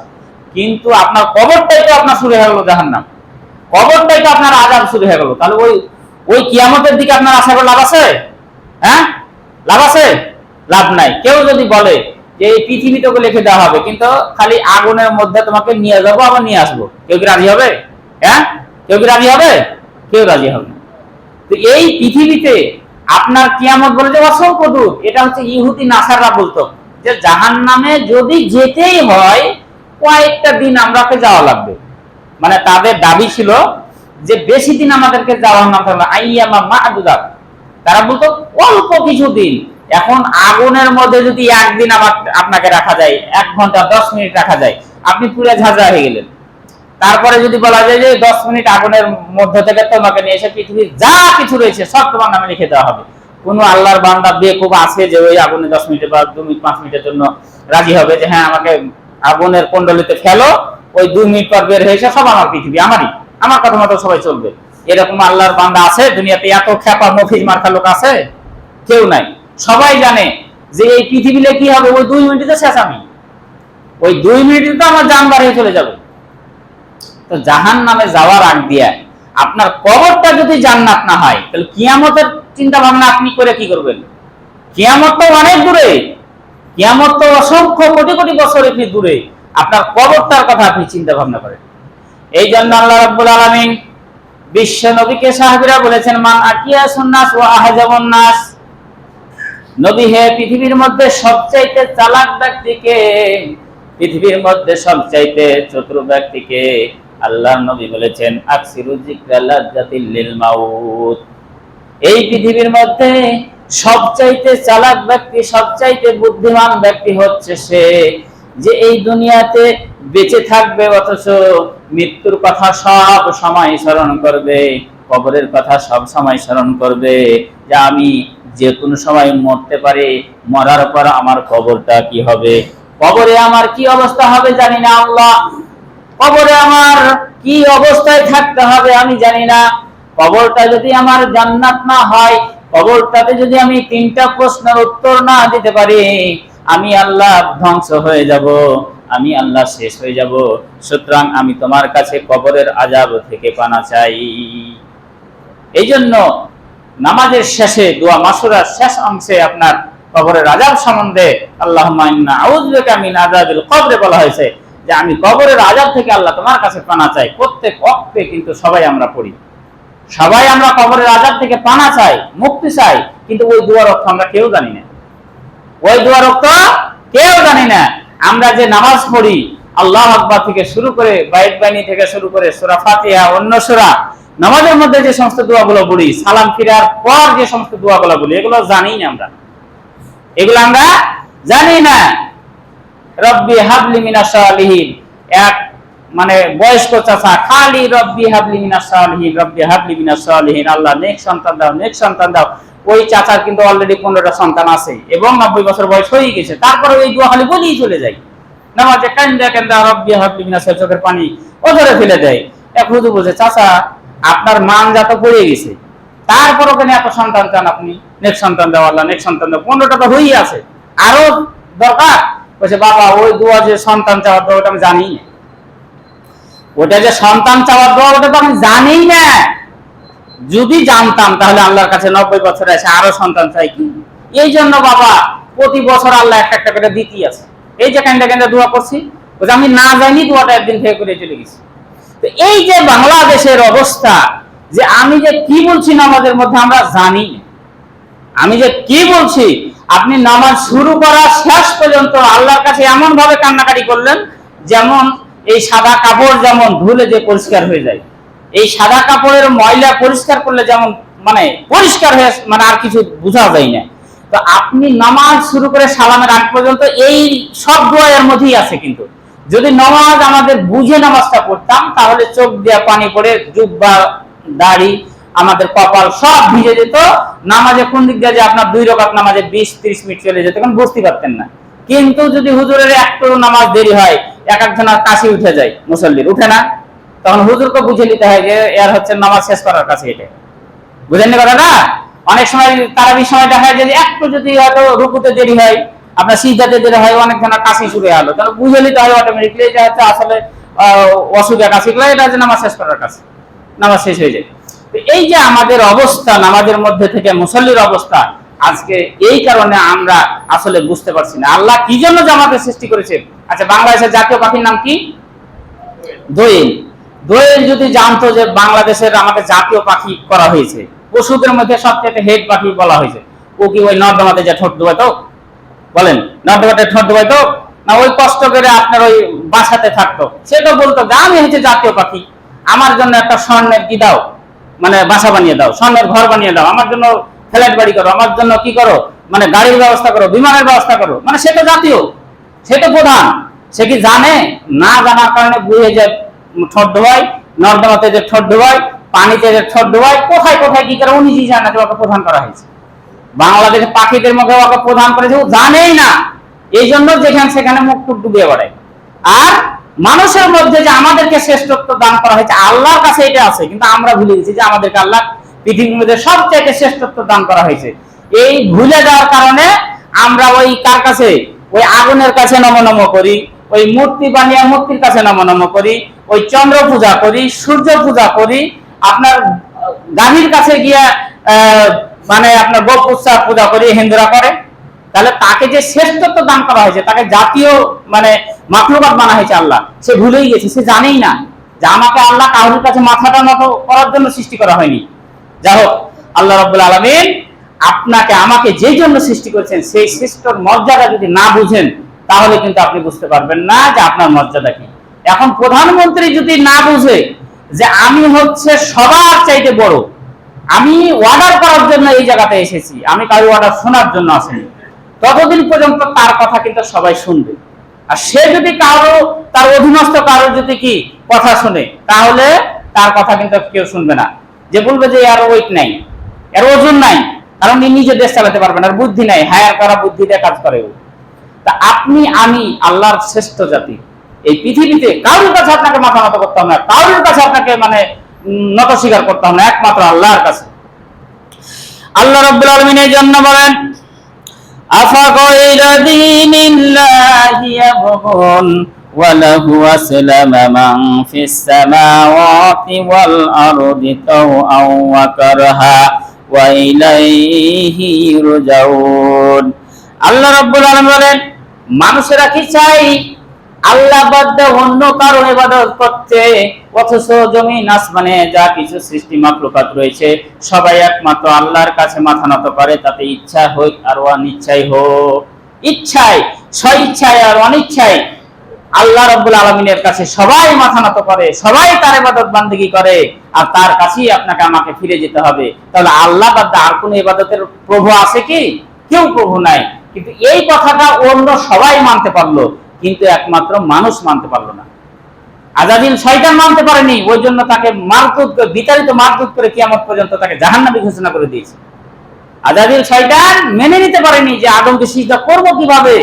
কিন্তু আপনার কবরটাই তো আপনার শুরু হয়ে গেল জাহান্নাম, কবরটাই তো আপনার আযাব শুরু হয়ে গেল। তাহলে ওই কিয়ামতের দিকে আপনার আশা করে লাভ আছে? হ্যাঁ, লাভ আছে? লাভ নাই। কেউ যদি বলে যে এই পৃথিবীটাকে লিখে দেওয়া হবে, কিন্তু খালি আগুনের মধ্যে তোমাকে নিয়ে যাবো আবার নিয়ে আসবো, কেউ কি রাজি হবে? হ্যাঁ, কেউ কি রাজি হবে? কেউ রাজি হবে না। তো এই পৃথিবীতে আপনার কিয়ামত বলে যে অসংখ্য দূর, এটা হচ্ছে ইহুদি নাসাররা বলতো যে জাহান্নামে যদি যেতেই হয় কয়েকটা দিন আমরাকে যাওয়া লাগবে। মানে তাদের দাবি ছিল যে বেশি দিন আমাদেরকে যাওয়ার নাম থাকবে, আইয়ামা মা'দুদা। তারা বলতো অল্প কিছু দিন। এখন আগুনের মধ্যে যদি একদিন আপনাকে রাখা যায়, 1 ঘন্টা 10 মিনিট রাখা যায়, আপনি পুরো ঝাঁঝরা হয়ে গেলেন। তারপরে যদি বলা যায় যে 10 মিনিট আগুনের মধ্য থেকে তোমাকে নিয়ে এসে পৃথিবীর যা কিছু রয়েছে সব তোমার নামে লিখে দেওয়া হবে, কোন আল্লাহর বান্দা বেকুব আছে যে ওই আগুনে 10 মিনিট বা 2 মিনিট 5 মিনিটের জন্য রাজি হবে যে হ্যাঁ আমাকে আগুনের কুণ্ডলিতে ফেলো, ওই 2 মিনিট পর বের হয়ে এসে সব আমার পৃথিবী, আমারই, আমার কথা মতো সবাই চলবে? এরকম আল্লাহর বান্দা আছে দুনিয়াতে? এত খ্যাপা মফিজ মার্কা লোক আছে? কেউ নাই। সবাই জানে যে এই পৃথিবীতে কি হবে, ওই 2 মিনিটে শেষ, আমি ওই 2 মিনিটে তো আমার জান বার হয়ে চলে যাবে। তো জাহান্নামে যাওয়ার আগ দিয়ে আপনার কবরটা যদি জান্নাত না হয়, তাহলে কিয়ামতের চিন্তা ভাবনা আপনি করে কি করবেন? কিয়ামত তো অনেক দূরে, কিয়ামত তো অসংখ্য কোটি কোটি বছর এখানে দূরে, আপনার কবরটার কথা আপনি চিন্তা ভাবনা করেন। এই জন্য আল্লাহ রাব্বুল আলামিন বিশ্ব নবীকে সাহাবীরা বলেছেন, মান আকিয়াসুন নাস ওয়া আহজাবুন নাস, নবী হে পৃথিবীর মধ্যে সবচাইতে চালাক ব্যক্তিকে, পৃথিবীর মধ্যে সবচাইতে চতুর ব্যক্তিকে আল্লাহর নবী বলেছেন আকসিরু যিকরা লাজ্জাতিল লিল মাউত। এই পৃথিবীর মধ্যে সবচাইতে চালাক ব্যক্তি, সবচাইতে বুদ্ধিমান ব্যক্তি হচ্ছে সে যে এই দুনিয়াতে বেঁচে থাকবে অথচ মৃত্যুর কথা সব সময় স্মরণ করবে, কবরের কথা সব সময় স্মরণ করবে, যে আমি যে কোনো সময় মরতে পারি, মরার পর আমার কবরটা কি হবে, কবরে আমার কি অবস্থা হবে জানি না আল্লাহ, কবরে আমার কি অবস্থায় থাকতে হবে আমি জানি না। কবরটা যদি আমার জান্নাত না হয়, কবরটাতে যদি আমি 3টা প্রশ্নের উত্তর না দিতে পারি, আমি আল্লাহ ধ্বংস হয়ে যাব, আমি আল্লাহ শেষ হয়ে যাব। সুতরাং আমি তোমার কাছে কবরের আযাব থেকে পানা চাই। এই জন্য নামাজের শেষে দোয়া মাসুরার শেষ অংশে আপনার কবরের আযাব সম্বন্ধে আল্লাহুম্মা ইন্না আউযু বিকা মিন আযাবিল কবরে বলা হয়েছে, যে আমি কবরের আযাব থেকে আল্লাহ তোমার কাছে পানা চাই। প্রত্যেক ওয়াক্তে কিন্তু সবাই আমরা পড়ি, সবাই আমরা কবরের আযাব থেকে পানা চাই, মুক্তি চাই, কিন্তু ওই দুয়ার অর্থ আমরা কেউ জানি না, ওই দুয়ার অর্থ কেউ জানি না। আমরা যে নামাজ পড়ি আল্লাহু আকবার থেকে শুরু করে, বাইত বাণী থেকে শুরু করে সূরা ফাতিহা, অন্য সূরা, নামাজের মধ্যে যে সমস্ত দোয়াগুলো পড়ি, সালাম ফিরার পর যে সমস্ত দোয়াগুলো বলি, এগুলো জানি না আমরা। এগুলো আমরা জানি না। রব্বি হাবলি মিনাস সালিহিন, এক মানে বয়স্ক চাচা খালি রব্বি হাবলি মিনাস সালিহিন, রব্বি হাবলি মিনাস সালিহিন, আল্লাহ নেক সন্তান দাও, নেক সন্তান দাও। ওই চাচার কিন্তু অলরেডি 15টা সন্তান আছে এবং 90 বছর বয়স হয়ে গেছে, তারপরে ওই দোয়া খালি বলেই চলে যায়। নামাজে কান্দা কান্দা রব্বি হাবলি মিনাস, চোখের পানি ও ধরে ফেলে দেয়। এক হুজুর বলছে, চাচা আপনার মান যা তো পড়ে গেছে, তারপর ওখানে এত সন্তান চান আপনি, নেক সন্তান দাও আল্লাহ, নেক সন্তান দাও, 15টা তো হয়েই আছে, আরো দরকার। বলছে, বাবা ওই দোয়া যে সন্তান চাওয়ার দোয়া ওটা আমি জানি না, ওটা যে সন্তান চাওয়ার দোয়া ওটা তো আমি জানি না। যদি জানতাম তাহলে আল্লাহর কাছে 90 বছরে এসে আরো সন্তান চাই কি? এই জন্য বাবা প্রতি বছর আল্লাহ একটা একটা করে দিতেই আছে। এই যে কান্দা কান্দা দোয়া করছি, আমি না জানি দোয়াটা একদিন থেকে করে চলে গেছি। তো এই যে বাংলাদেশের অবস্থা, যে আমি যে কি বলছি নামাজের মধ্যে আমরা জানি, আমি যে কি বলছি, আপনি নামাজ শুরু করার শেষ পর্যন্ত আল্লাহর কাছে এমন ভাবে কান্নাকাটি করলেন যেমন এই সাদা কাপড় যেমন ধুলে যে পরিষ্কার হয়ে যায়, এই সাদা কাপড়ের ময়লা পরিষ্কার করলে যেমন মানে পরিষ্কার হয়ে মানে আর কিছু বোঝা যায় না। তো আপনি নামাজ শুরু করে সালামের আগ পর্যন্ত এই সব দোয়ার মধ্যেই আছে। কিন্তু যদি নামাজ আমাদের বুঝে নামাজটা পড়তাম তাহলে চোখ দিয়ে পানি পড়ে জুব্বা দাড়ি আমাদের কপাল সব ভিজে যেত। নামাজে কোন দিক দিয়ে যে আপনার 2 রাকাত নামাজে 20-30 মিনিট চলে যেত, তখন বুঝতে পারতেন না। কিন্তু যদি হুজুরের একটু নামাজ দেরি হয়, এক একজনের কাশি উঠে যায়, মুসল্লির উঠে না, তখন হুজুরকে বুঝে নিতে হয় যে এর হচ্ছে নামাজ শেষ করার কাছে। এটা বুঝেননি কথাটা? অনেক সময় তারাবির সময় দেখা যায় যে একটু যদি হয়তো রুকুতে দেরি হয়, আপনার সিজদাতে দেরি হয়, অনেক জনের কাশি শুরু হলো, তাহলে বুঝে নিতে হয় অটোমেটিকলি এটা হচ্ছে আসলে অসুবিধা কাশি গুলো, এটা হচ্ছে নামাজ শেষ করার কাছে, নামাজ শেষ হয়ে যায়। এই যে আমাদের অবস্থা, নামাজের মধ্যে থেকে মুসল্লির অবস্থা আজকে, এই কারণে আমরা আসলে বুঝতে পারছি না আল্লাহ কি জন্য জামাতের সৃষ্টি করেছে। আচ্ছা, বাংলাদেশের জাতীয় পাখির নাম কি? দোয়েল। দোয়েল যদি জানতো যে বাংলাদেশের আমাদের জাতীয় পাখি করা হয়েছে, পশুদের মধ্যে সবচেয়ে হেড পাখি বলা হয়েছে, ও কি ওই নর্দমাতে যে ঠোঁট ডুবাইতো? বলেন, নর্দমাতে ঠোঁট ডুবাইতো না ওই কষ্ট করে আপনার ওই বাসাতে থাকতো? সেটা বলতো যে আমি হচ্ছে জাতীয় পাখি, আমার জন্য একটা স্বর্ণের কি দাও, মানে বাসা বানিয়ে দাও, স্বর্ণের ঘর বানিয়ে দাও, আমার জন্য ফ্ল্যাট বাড়ি করো, আমার জন্য কি করো, মানে গাড়ির ব্যবস্থা করো, বিমানের ব্যবস্থা করো। মানে সে তো জাতীয়, সে তো প্রধান। সে কি জানে? না জানার কারণে বুঝে যায় ঠোঁট ডোবাই, নর্দমাতে যে ঠোঁট ডোবাই, পানিতে যে ঠোঁট ডোবাই, কোথায় কোথায় কি করে ও নিজেই জানে না যে ওকে প্রধান করা হয়েছে। বাংলাদেশের পাখিদের মধ্যে ওকে প্রধান করেছে, ও জানেই না। এই জন্য যেখানে সেখানে মুখ টুক ডুবিয়ে বেড়ায়। আর মানুষের মধ্যে যে আমাদেরকে শ্রেষ্ঠত্ব দান করা হয়েছে আল্লাহর কাছে এটা আছে, কিন্তু আমরা ভুলে গেছি যে আমাদেরকে আল্লাহ পৃথিবীর মধ্যে সবচেয়ে শ্রেষ্ঠত্ব দান করা হয়েছে। এই ভুলে যাওয়ার কারণে আমরা ওই কার কাছে, ওই আগুনের কাছে নমনম করি, ওই মূর্তি বানিয়ে মূর্তির কাছে নমনম করি, ওই চন্দ্র পূজা করি, সূর্য পূজা করি, আপনার গাভীর কাছে গিয়া মানে আপনার গো পূজা করি, হিন্দুরা করে। তাহলে তাকে যে শ্রেষ্ঠত্ব দান করা হয়েছে, তাকে জাতীয় মানে মাখলুকাত বানা হয়েছে আল্লাহ, সে ভুলেই গেছে, সে জানেই না যে আমাকে আল্লাহ কারোর কাছে মাথাটা নত করার জন্য সৃষ্টি করা হয়নি। যাই হোক, আল্লাহ রাব্বুল আলামিন আপনাকে আমাকে যেই জন্য সৃষ্টি করেছেন সেই সৃষ্টির মর্যাদা যদি না বুঝেন তাহলে কিন্তু আপনি বুঝতে পারবেন না যে আপনার মর্যাদা কি। এখন প্রধানমন্ত্রী যদি না বুঝে যে আমি হচ্ছে সবার চাইতে বড়, আমি অর্ডার করার জন্য এই জায়গাতে এসেছি, আমি কারো অর্ডার শোনার জন্য আসিনি, ততদিন পর্যন্ত তার কথা কিন্তু সবাই শুনবে। আর সে যদি কারো তার অধীনস্থ কারো যদি কি কথা শুনে তাহলে তার কথা কিন্তু কেউ শুনবে না। যে বলবে যে এর ওয়েট নাই, এর ওজন নাই, কারণ নিজে দেশ চালাতে পারবে না, বুদ্ধি নাই, হায়ার করা বুদ্ধি দিয়ে কাজ করে। তা আপনি আমি আল্লাহর শ্রেষ্ঠ জাতি, এই পৃথিবীতে কারোর কাছে আপনাকে মাথা নত করতে হবে না, কারোর কাছে আপনাকে মানে নত স্বীকার করতে হবে না, একমাত্র আল্লাহর কাছে। আল্লাহ রাব্বুল আলামিন এই জন্য বলেন, আফাগায়রা দীনিল্লাহি ইয়াবগুন ওয়া লাহু আসলামা মান ফিস সামাওয়াতি ওয়াল আরদি তাওআন ওয়া কারহা ওয়া ইলাইহি ইরজাউন। আল্লাহ রাব্বুল আলামিন বলেন, মানুষেরা কি চাই আল্লাহ বাদ অন্য কারো ইবাদত করতে, অথচ জমিন আসমানে যা কিছু সৃষ্টি মাখলুকাত রয়েছে সবাই একমাত্র আল্লাহর কাছে মাথা নত করে, তাতে ইচ্ছা হোক আর অনিচ্ছাই হোক। ইচ্ছায়, স্বইচ্ছায় আর অনিচ্ছায় আল্লাহ রাব্বুল আলামিনের কাছে সবাই মাথা নত করে, সবাই তার ইবাদত বান্দেগী করে, আর তার কাছেই আপনাকে আমাকে ফিরে যেতে হবে। তাহলে আল্লাহ বাদ আর কোন ইবাদতের প্রভু আছে কি? কেউ প্রভু নাই। কিন্তু এই কথাটা অন্য সবাই মানতে পারলো, কিন্তু একমাত্র মানুষ মানতে পারলো না। আজাজিল শয়তান মানতে পারেনি, ওই জন্য তাকে মারকুট বিতাড়িত মারকুট করে কিয়ামত পর্যন্ত তাকে জাহান্নামী ঘোষণা করে দিয়েছে। আজাজিল শয়তান মেনে নিতে পারেনি যে আদমকে সিজদা করব কিভাবে।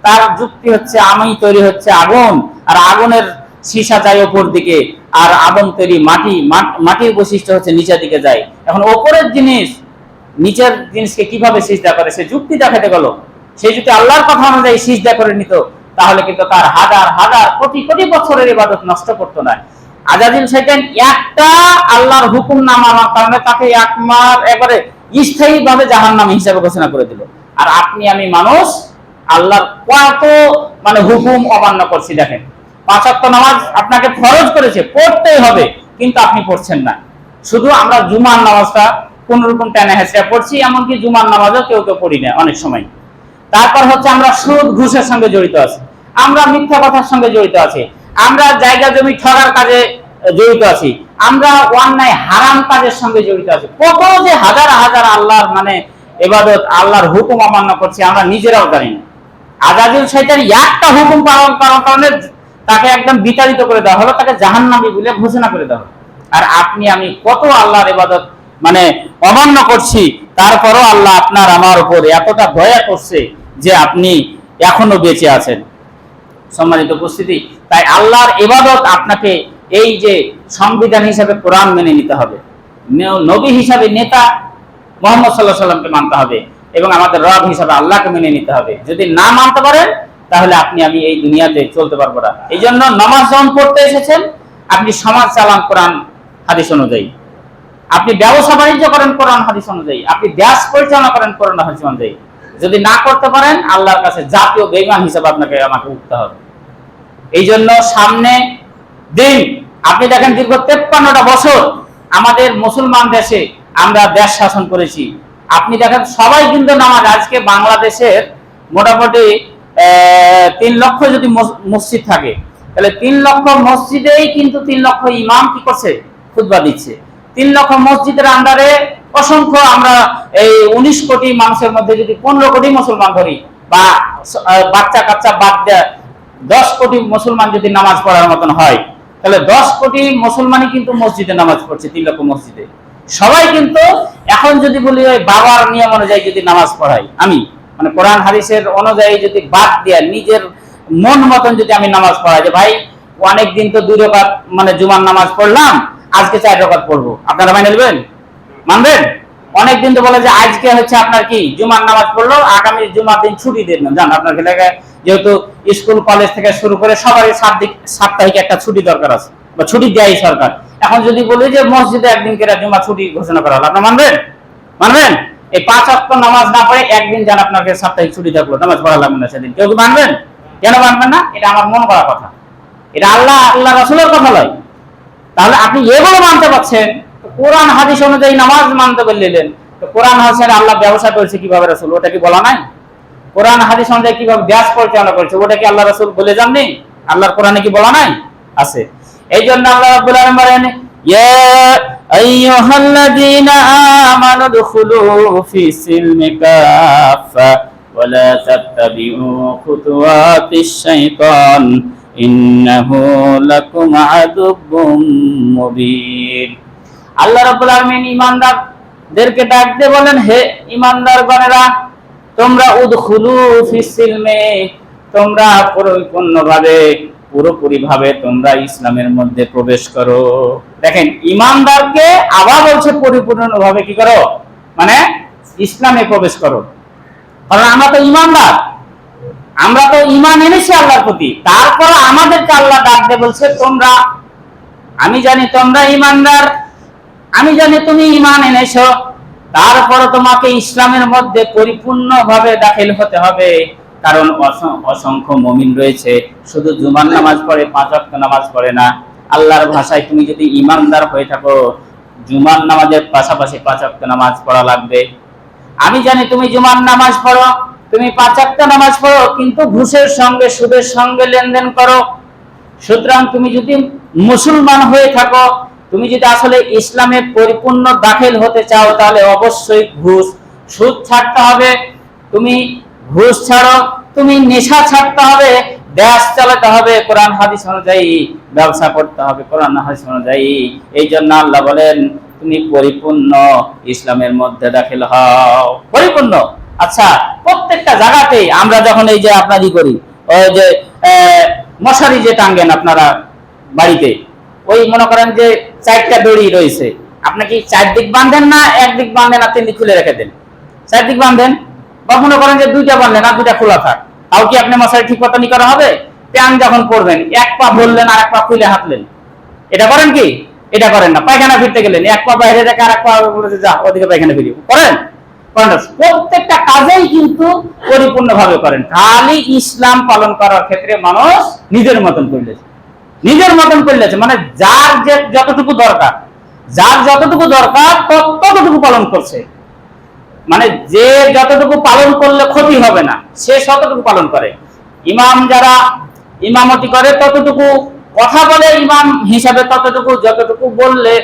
তার যুক্তি হচ্ছে আমি তৈরি হচ্ছে আগুন, আর আগুনের সীসা যায় উপর দিকে, আর আগুন তৈরি মাটির বৈশিষ্ট্য হচ্ছে নিচের দিকে যায়। এখন উপরের জিনিস নিচের জিনিসকে কিভাবে সিজদা করে সে যুক্তি দেখাতে গেল। সে যদি আল্লাহর কথা অনুযায়ী সিজদা করে নিত, তাহলে কিন্তু তার হাজার হাজার কোটি কোটি বছরের ইবাদত নষ্ট করতো না। আজাজিল শয়তান একটা আল্লাহর হুকুম না মানার কারণে তাকে একবারে স্থায়ীভাবে জাহান্নামী হিসাবে ঘোষণা করে দিল। আর আপনি আমি মানুষ আল্লাহর কত হুকুম অমান্য করছি। দেখেন, 5 ওয়াক্ত নামাজ আপনাকে ফরজ করেছে, পড়তেই হবে, কিন্তু আপনি পড়ছেন না। শুধু আমরা জুমার নামাজটা কোন রকম টেনে হেঁচড়ে পড়ছি, এমনকি জুমার নামাজও কেউ কেউ পড়ি না অনেক সময়। তারপর হচ্ছে আমরা সুদ ঘুষের সঙ্গে জড়িত আছি, আমরা মিথ্যা কথার সঙ্গে জড়িত আছি, আমরা জায়গা জমি ঠগার কাজে জড়িত আছি, আমরা অন্যায় হারাম কাজের সঙ্গে জড়িত আছি। কত যে হাজার হাজার আল্লাহর ইবাদত, আল্লাহর হুকুম অমান্য করছি, আমরা নিজেরাও জানি না। আজাজিল শয়তান একটা হুকুম পালন করার কারণে তাকে একদম বিতাড়িত করে দেওয়া হলো, তাকে জাহান্নামী বলে ঘোষণা করে দেওয়া হলো। আর আপনি আমি কত আল্লাহর ইবাদত অমান্য করছি, তারপরও আল্লাহ আপনার আমার উপর এতটা দয়া করছে যে আপনি এখনো বেঁচে আছেন। সম্মানিত উপস্থিতি, তাই আল্লাহর ইবাদত আপনাকে এই যে সংবিধান হিসাবে কোরআন মেনে নিতে হবে, নবী হিসাবে নেতা মুহাম্মদ সাল্লাল্লাহু আলাইহি সাল্লামকে মানতে হবে, এবং আমাদের রব হিসাবে আল্লাহকে মেনে নিতে হবে। যদি না মানতে পারেন, তাহলে আপনি আমি এই দুনিয়াতে চলতে পারবো না। এই জন্য নামাজ যখন পড়তে এসেছেন, আপনি সমাজ চালান কোরআন হাদিস অনুযায়ী, আপনি ব্যবসা বাণিজ্য করেন কোরআন হাদিস অনুযায়ী, আপনি দেশ পরিচালনা করেন কোরআন হাদিস অনুযায়ী। যদি না করতে পারেন, আল্লাহর কাছে জাতীয় বেঈমান হিসাবে আমাকে উঠতে হবে। এই জন্য সামনে দিন আপনি দেখেন, দীর্ঘ 53টা বছর আমাদের মুসলমান দেশে আমরা দেশ শাসন করেছি। আপনি দেখেন সবাই কিন্তু নামাজ, আজকে বাংলাদেশের মোটামুটি 3 লক্ষ যদি মসজিদ থাকে, তাহলে 3 লক্ষ মসজিদেই কিন্তু 3 লক্ষ ইমাম কি করছে, খুতবা দিচ্ছে। 3 লক্ষ মসজিদের আন্ডারে অসংখ্য, আমরা এই 19 কোটি মানুষের মধ্যে যদি 15 কোটি মুসলমান ধরি, বা বাচ্চা কাচ্চা বাদ দেয় 10 কোটি মুসলমান যদি নামাজ পড়ার মতন হয়, তাহলে 10 কোটি মুসলমানই কিন্তু মসজিদে নামাজ পড়ছে। 3 লক্ষ মসজিদে সবাই কিন্তু, এখন যদি বলি ওই বাবার নিয়ম অনুযায়ী যদি নামাজ পড়াই, আমি কোরআন হাদিসের অনুযায়ী যদি বাদ দিয়ে নিজের মন মতন যদি আমি নামাজ পড়াই, যে ভাই অনেক দিন তো 2 রাকাত জুমার নামাজ পড়লাম, আজকে 4 রাকাত পড়বো, আপনারা মেনে নেবেন? মানবেন? অনেক দিন তো বলে যে আজকে হচ্ছে আপনার কি জুমার নামাজ পড়লো, আগামী জুমার দিন ছুটি দিন, জান আপনার এলাকায় যেহেতু স্কুল কলেজ থেকে শুরু করে সবারই সাপ্তাহিক একটা ছুটি দরকার আছে, বা ছুটি দেয় সরকার। এখন যদি বলি যে মসজিদে একদিন করে জুমা ছুটি ঘোষণা করা হলো, আপনারা মানবেন? মানবেন? এই 5 ওয়াক্ত নামাজ না পড়ে একদিন যান আপনাকে সাপ্তাহিক ছুটি থাকলো, নামাজ পড়া লাগবে না সেদিন, কেউ কি মানবেন? কেন মানবেন না? এটা আমার মন করা কথা, এটা আল্লাহ রাসূলের কথা নয়। তাহলে আপনি এগুলো মানতে পারছেন, কোরআন হাদিস অনুযায়ী নামাজ মানতে বললেন, তো কোরআন হাদিসে আল্লাহ ব্যবস্থা করেছে কিভাবে রাসূল, ওটা কি বলা নাই? কোরআন হাদিস অনুযায়ী কিভাবে দেশ পরিচালনা করেছে, ওটা কি আল্লাহ রাসূল বলে যাননি? আল্লাহর কোরআনে কি বলা নাই? আছে। এই জন্য আল্লাহ রাব্বুল আলামিন বলেন, ইয়া আইয়ুহাল্লাযীনা আমানু দুখুলু ফি সিলমি কাফা ওয়া লা তাত্তাবিউ খুতুওয়াতিশ শাইতান ইন্নাহু লাকুম আদুব্বুম মুবিন। আল্লাহ রাব্বুল আলামিন ঈমানদারদেরকে ডাক দিয়ে বলেন, হে ঈমানদারগণেরা, তোমরা উদখুলু ফিস সিলমে, তোমরা পুরোপুরি ভাবে তোমরা ইসলামের মধ্যে প্রবেশ করো। দেখেন, ঈমানদারকে আবার বলছে পরিপূর্ণভাবে কি করো, ইসলামে প্রবেশ করো। কারণ আমরা তো ঈমানদার, আমরা তো ঈমান এনেছি আল্লাহর প্রতি, তারপর আমাদেরকে আল্লাহ ডাক দিয়ে বলছে তোমরা, আমি জানি তোমরা ঈমানদার, আমি জানি তুমি ঈমান এনেছো, তারপর তোমাকে ইসলামের মধ্যে পরিপূর্ণভাবে দাখিল হতে হবে। কারণ অসংখ্য মুমিন রয়েছে শুধু জুমার নামাজ পড়ে, 5 ওয়াক্ত নামাজ পড়ে না। আল্লাহর ভাষায় তুমি যদি ঈমানদার হয়ে থাকো, জুমার নামাজের পাশাপাশি 5 ওয়াক্ত নামাজ পড়া লাগবে। আমি জানি তুমি জুমার নামাজ পড়ো, তুমি 5 ওয়াক্ত নামাজ পড়ো, কিন্তু ঘুষের সঙ্গে সুদের সঙ্গে লেনদেন করো। সুতরাং তুমি যদি মুসলমান হয়ে থাকো, তুমি যদি আসলে ইসলামে পরিপূর্ণ দাখিল হতে চাও, তাহলে অবশ্যই ঘুষ সুদ ছাড়তে হবে। তুমি ঘুষ ছাড়ো, তুমি নেশা ছাড়তে হবে, দেশ চালাতে হবে কোরআন হাদিস অনুযায়ী, ব্যবসা করতে হবে কোরআন হাদিস অনুযায়ী। এই জন্য আল্লাহ বলেন তুমি পরিপূর্ণ ইসলামের মধ্যে দাখিল হও, পরিপূর্ণ। আচ্ছা, প্রত্যেকটা জায়গাতেই আমরা যখন এই যে আপনারই করি, ওই যে মশারি যে টাঙ্গেন আপনারা বাড়িতে, ওই মনে করেন যে 4টা দড়ি রয়েছে, আপনি কি 4 দিক বাঁধেন না একদিক বাঁধেন আর 3 দিক খুলে রেখে দেন? 4 দিক বাঁধেন। বা মনে করেন যে 2টা বাঁধলেন আর 2টা খোলা থাক, তাও কি আপনি মশারি ঠিক মতো নি করা হবে? প্যান যখন পরবেন, এক পা বললেন আর এক পা খুলে হাঁটলেন, এটা করেন কি? এটা করেন না। পায়খানা ফিরতে গেলেন, এক পা বাইরে রেখে আর এক পা বলেছে যা ওদিকে পায়খানা ফিরি, করেন? করেন না। প্রত্যেকটা কাজেই কিন্তু পরিপূর্ণভাবে করেন। খালি ইসলাম পালন করার ক্ষেত্রে মানুষ নিজের মতন করলেছে, নিজের মতন করলেছে, মানে যার যে যতটুকু দরকার, যার যতটুকু দরকার ততটুকু পালন করছে। মানে যে যতটুকু পালন করলে ক্ষতি হবে না সে ততটুকু পালন করে। ইমাম যারা ইমামতি করে ততটুকু কথা বলে, ইমাম হিসাবে ততটুকু, যতটুকু বললে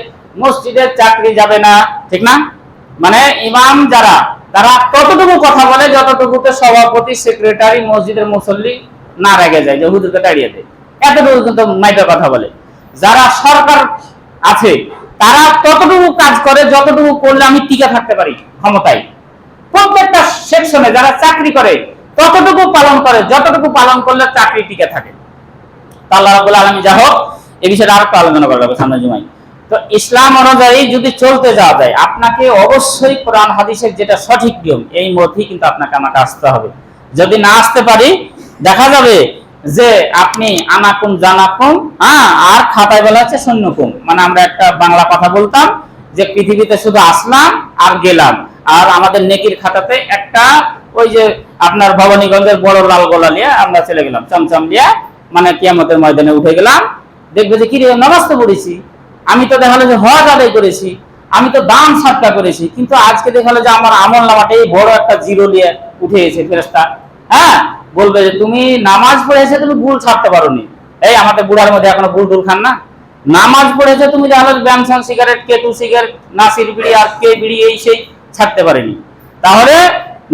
মসজিদের চাকরি যাবে না, ঠিক না? মানে ইমাম যারা তারা ততটুকু কথা বলে যতটুকুতে সভাপতি, সেক্রেটারি, মসজিদের মুসল্লি না রেগে যায় যে হুজুরকে তাড়িয়ে দেয়, এতটুকু কিন্তু মাইটা কথা বলে। যারা সরকার আছে তারা ততটুকু কাজ করে যতটুকু করলে আমি টিকে থাকতে পারি ক্ষমতায়। প্রত্যেকটা সেকশনে যারা চাকরি করে ততটুকু পালন করে যতটুকু পালন করলে চাকরি টিকে থাকে। আল্লাহ রাব্বুল আলামিন যা হোক এই বিষয়টা আরেকটু আলোচনা করা যাবে সামনে জুমায়। তো ইসলাম অনুযায়ী যদি চলতে যাওয়া যায়, আপনাকে অবশ্যই কোরআন হাদিসের যেটা সঠিক নিয়ম এই মধ্যেই কিন্তু আপনাকে আমাকে আসতে হবে। যদি না আসতে পারি, দেখা যাবে যে আপনি আনাকুম জানাকুম, আর খাতায় বলা হচ্ছে শূন্যকুম। মানে আমরা একটা বাংলা কথা বলতাম যে পৃথিবীতে শুধু আসলাম আর গেলাম, আর আমাদের নেকির খাতাতে একটা ওই যে আপনার ভবানীগঞ্জের বড় লাল গোলা নিয়ে আমরা চলে গেলাম, চমচম দিয়ে, মানে কিয়ামতের ময়দানে উঠে গেলাম। দেখবে যে কি রে, নামাজ তো পড়েছি, আমি তো দেখালো যে হজ আদায় করেছি, আমি তো দান সাদকা করেছি, কিন্তু আজকে দেখালো যে আমার আমল নামাটা এই বড় একটা জিরো নিয়ে উঠে গেছে ফেরেশতা। হ্যাঁ, বলবে যে তুমি নামাজ পড়েছে, তুমি ভুল ছাড়তে পারোনি। এই আমাদের বুড়ার মধ্যে এখনো ভুল টুল খান না। নামাজ পড়েছে তুমি, দেখালো ব্যানসন সিগারেট, কেটু সিগারেট, নাসির বিড়ি আর কে বিড়ি এই সেই ছাড়তে পারেনি। তাহলে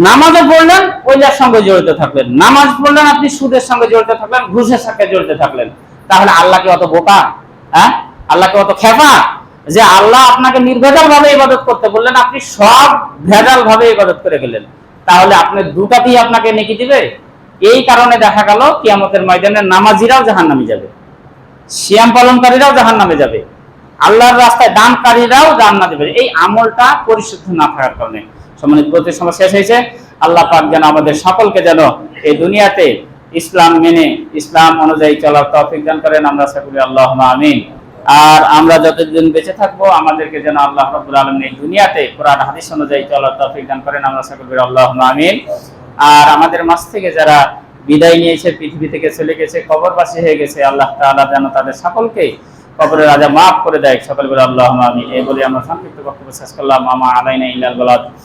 নামাজও পড়লেন ওইটার সঙ্গে জড়িত থাকলেন, নামাজ পড়লেন আপনি সুদের সঙ্গে জড়িত থাকলেন, ঘুষের সঙ্গে জড়িত থাকলেন। তাহলে আল্লাহ কি অত বোকা? হ্যাঁ, আল্লাহকে অত খেপা যে আল্লাহ আপনাকে নির্ভেজাল ভাবে ইবাদত করতে বললেন, আপনি সব ভেজাল ভাবে ইবাদত করে গেলেন? তাহলে আপনি দুটাতেই আপনাকে নেকি দিবে। এই কারণে দেখা গেল কিয়ামতের ময়দানে নামাজিরাও জাহান্নামে যাবে, সিয়াম পালনকারীরাও জাহান্নামে যাবে, আল্লাহর রাস্তায় দানকারীরাও জান্নাতে যাবে, এই আমলটা পরিশুদ্ধ না থাকার কারণে। সম্মানিত প্রতি সময় শেষ হয়েছে। আল্লাহ পাক যেন আমাদের সকলকে যেন এই দুনিয়াতে ইসলাম মেনে ইসলাম অনুযায়ী চলার তৌফিক দান করেন, আমরা সকলে আল্লাহুম্মা আমিন। আর আমরা যতদিন বেঁচে থাকবো আমাদেরকে যেন আল্লাহ রাব্বুল আলামিন এই দুনিয়াতে কোরআন হাদিস অনুযায়ী চলার তৌফিক দান করেন, আমরা সকলে আল্লাহুম্মা আমিন। আর আমাদের মাঝ থেকে যারা বিদায় নিয়েছে, পৃথিবী থেকে চলে গেছে, কবরবাসী হয়ে গেছে, আল্লাহ তাআলা যেন তাদের সকলকে কবরের আযাব মাফ করে দেয়, সকলে বলে আল্লাহুম্মা আমিন। এই বলে আমরা সংক্ষিপ্ত বক্তব্য শেষ করলাম। আমা আলাইনা ইল্লাল বালাগ।